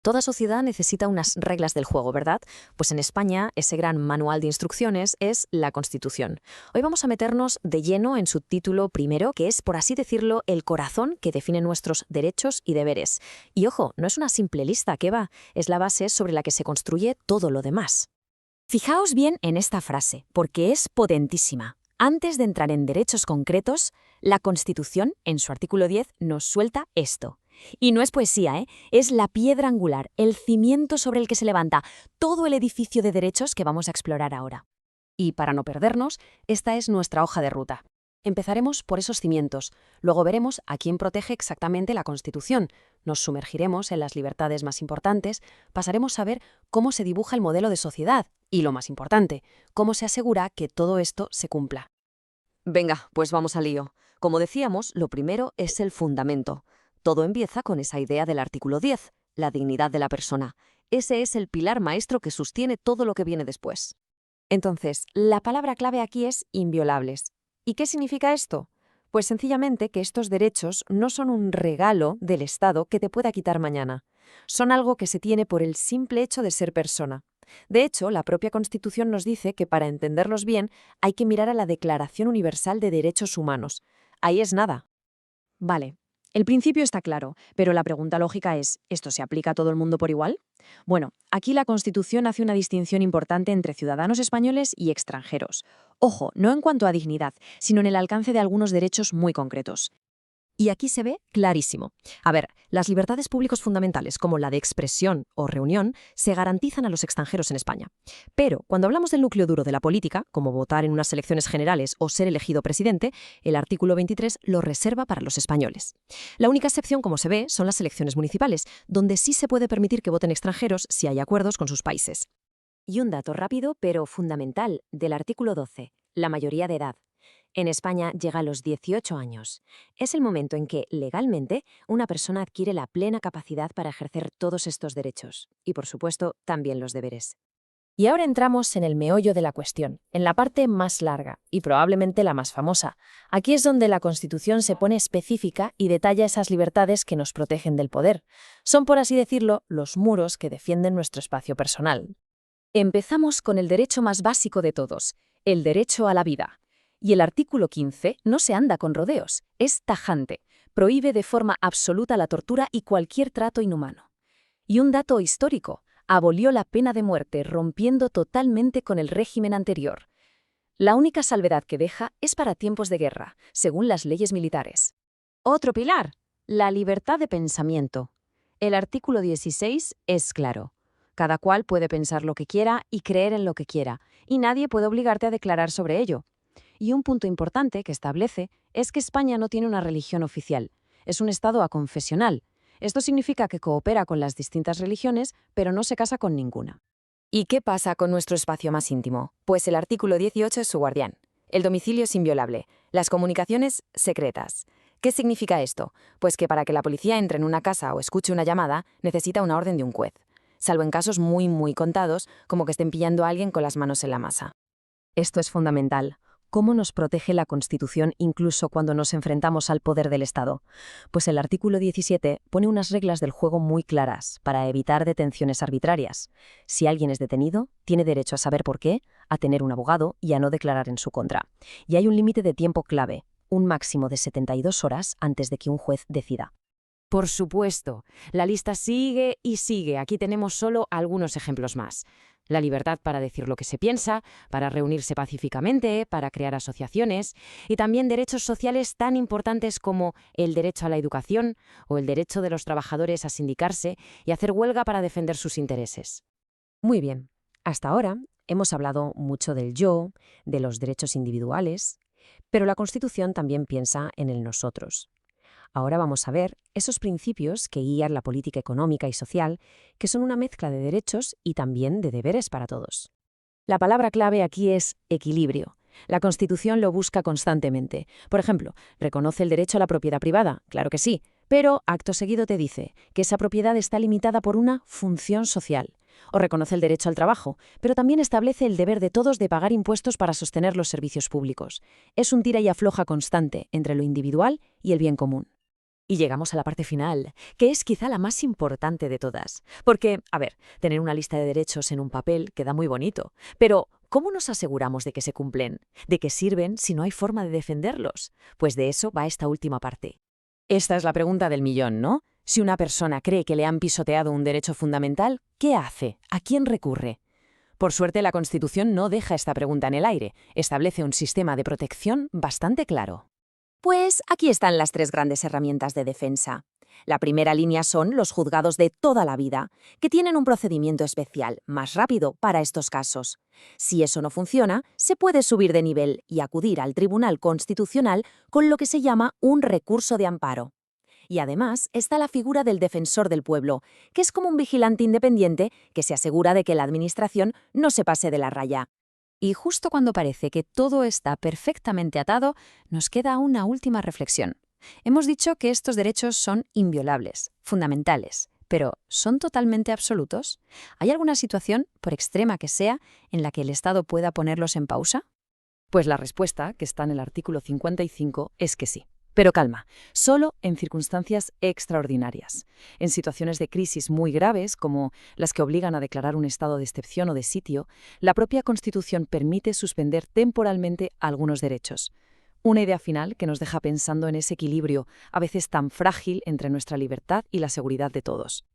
Toda sociedad necesita unas reglas del juego, ¿verdad? Pues en España ese gran manual de instrucciones es la Constitución. Hoy vamos a meternos de lleno en su título primero, que es, por así decirlo, el corazón que define nuestros derechos y deberes. Y ojo, no es una simple lista, ¿qué va? Es la base sobre la que se construye todo lo demás. Fijaos bien en esta frase, porque es potentísima. Antes de entrar en derechos concretos, la Constitución, en su artículo 10, nos suelta esto. Y no es poesía, ¿eh? Es la piedra angular, el cimiento sobre el que se levanta todo el edificio de derechos que vamos a explorar ahora. Y para no perdernos, esta es nuestra hoja de ruta. Empezaremos por esos cimientos, luego veremos a quién protege exactamente la Constitución, nos sumergiremos en las libertades más importantes, pasaremos a ver cómo se dibuja el modelo de sociedad y, lo más importante, cómo se asegura que todo esto se cumpla. Venga, pues vamos al lío. Como decíamos, lo primero es el fundamento. Todo empieza con esa idea del artículo 10, la dignidad de la persona. Ese es el pilar maestro que sostiene todo lo que viene después. Entonces, la palabra clave aquí es inviolables. ¿Y qué significa esto? Pues sencillamente que estos derechos no son un regalo del Estado que te pueda quitar mañana. Son algo que se tiene por el simple hecho de ser persona. De hecho, la propia Constitución nos dice que para entenderlos bien hay que mirar a la Declaración Universal de Derechos Humanos. Ahí es nada. Vale, el principio está claro, pero la pregunta lógica es, ¿esto se aplica a todo el mundo por igual? Bueno, aquí la Constitución hace una distinción importante entre ciudadanos españoles y extranjeros. Ojo, no en cuanto a dignidad, sino en el alcance de algunos derechos muy concretos. Y aquí se ve clarísimo. A ver, las libertades públicos fundamentales, como la de expresión o reunión, se garantizan a los extranjeros en España. Pero cuando hablamos del núcleo duro de la política, como votar en unas elecciones generales o ser elegido presidente, el artículo 23 lo reserva para los españoles. La única excepción, como se ve, son las elecciones municipales, donde sí se puede permitir que voten extranjeros si hay acuerdos con sus países. Y un dato rápido, pero fundamental, del artículo 12, la mayoría de edad. En España llega a los 18 años. Es el momento en que, legalmente, una persona adquiere la plena capacidad para ejercer todos estos derechos. Y, por supuesto, también los deberes. Y ahora entramos en el meollo de la cuestión, en la parte más larga y probablemente la más famosa. Aquí es donde la Constitución se pone específica y detalla esas libertades que nos protegen del poder. Son, por así decirlo, los muros que defienden nuestro espacio personal. Empezamos con el derecho más básico de todos, el derecho a la vida. Y el artículo 15 no se anda con rodeos, es tajante, prohíbe de forma absoluta la tortura y cualquier trato inhumano. Y un dato histórico, abolió la pena de muerte, rompiendo totalmente con el régimen anterior. La única salvedad que deja es para tiempos de guerra, según las leyes militares. Otro pilar, la libertad de pensamiento. El artículo 16 es claro. Cada cual puede pensar lo que quiera y creer en lo que quiera, y nadie puede obligarte a declarar sobre ello. Y un punto importante que establece es que España no tiene una religión oficial. Es un Estado aconfesional. Esto significa que coopera con las distintas religiones, pero no se casa con ninguna. ¿Y qué pasa con nuestro espacio más íntimo? Pues el artículo 18 es su guardián. El domicilio es inviolable. Las comunicaciones, secretas. ¿Qué significa esto? Pues que para que la policía entre en una casa o escuche una llamada, necesita una orden de un juez. Salvo en casos muy contados, como que estén pillando a alguien con las manos en la masa. Esto es fundamental. ¿Cómo nos protege la Constitución incluso cuando nos enfrentamos al poder del Estado? Pues el artículo 17 pone unas reglas del juego muy claras para evitar detenciones arbitrarias. Si alguien es detenido, tiene derecho a saber por qué, a tener un abogado y a no declarar en su contra. Y hay un límite de tiempo clave, un máximo de 72 horas antes de que un juez decida. Por supuesto, la lista sigue y sigue. Aquí tenemos solo algunos ejemplos más. La libertad para decir lo que se piensa, para reunirse pacíficamente, para crear asociaciones, y también derechos sociales tan importantes como el derecho a la educación o el derecho de los trabajadores a sindicarse y hacer huelga para defender sus intereses. Muy bien, hasta ahora hemos hablado mucho del yo, de los derechos individuales, pero la Constitución también piensa en el nosotros. Ahora vamos a ver esos principios que guían la política económica y social, que son una mezcla de derechos y también de deberes para todos. La palabra clave aquí es equilibrio. La Constitución lo busca constantemente. Por ejemplo, reconoce el derecho a la propiedad privada, claro que sí, pero acto seguido te dice que esa propiedad está limitada por una función social. O reconoce el derecho al trabajo, pero también establece el deber de todos de pagar impuestos para sostener los servicios públicos. Es un tira y afloja constante entre lo individual y el bien común. Y llegamos a la parte final, que es quizá la más importante de todas. Porque, a ver, tener una lista de derechos en un papel queda muy bonito, pero ¿cómo nos aseguramos de que se cumplen? ¿De que sirven si no hay forma de defenderlos? Pues de eso va esta última parte. Esta es la pregunta del millón, ¿no? Si una persona cree que le han pisoteado un derecho fundamental, ¿qué hace? ¿A quién recurre? Por suerte, la Constitución no deja esta pregunta en el aire, establece un sistema de protección bastante claro. Pues aquí están las tres grandes herramientas de defensa. La primera línea son los juzgados de toda la vida, que tienen un procedimiento especial, más rápido, para estos casos. Si eso no funciona, se puede subir de nivel y acudir al Tribunal Constitucional con lo que se llama un recurso de amparo. Y además está la figura del defensor del pueblo, que es como un vigilante independiente que se asegura de que la administración no se pase de la raya. Y justo cuando parece que todo está perfectamente atado, nos queda una última reflexión. Hemos dicho que estos derechos son inviolables, fundamentales, pero ¿son totalmente absolutos? ¿Hay alguna situación, por extrema que sea, en la que el Estado pueda ponerlos en pausa? Pues la respuesta, que está en el artículo 55, es que sí. Pero calma, solo en circunstancias extraordinarias. En situaciones de crisis muy graves, como las que obligan a declarar un estado de excepción o de sitio, la propia Constitución permite suspender temporalmente algunos derechos. Una idea final que nos deja pensando en ese equilibrio, a veces tan frágil, entre nuestra libertad y la seguridad de todos.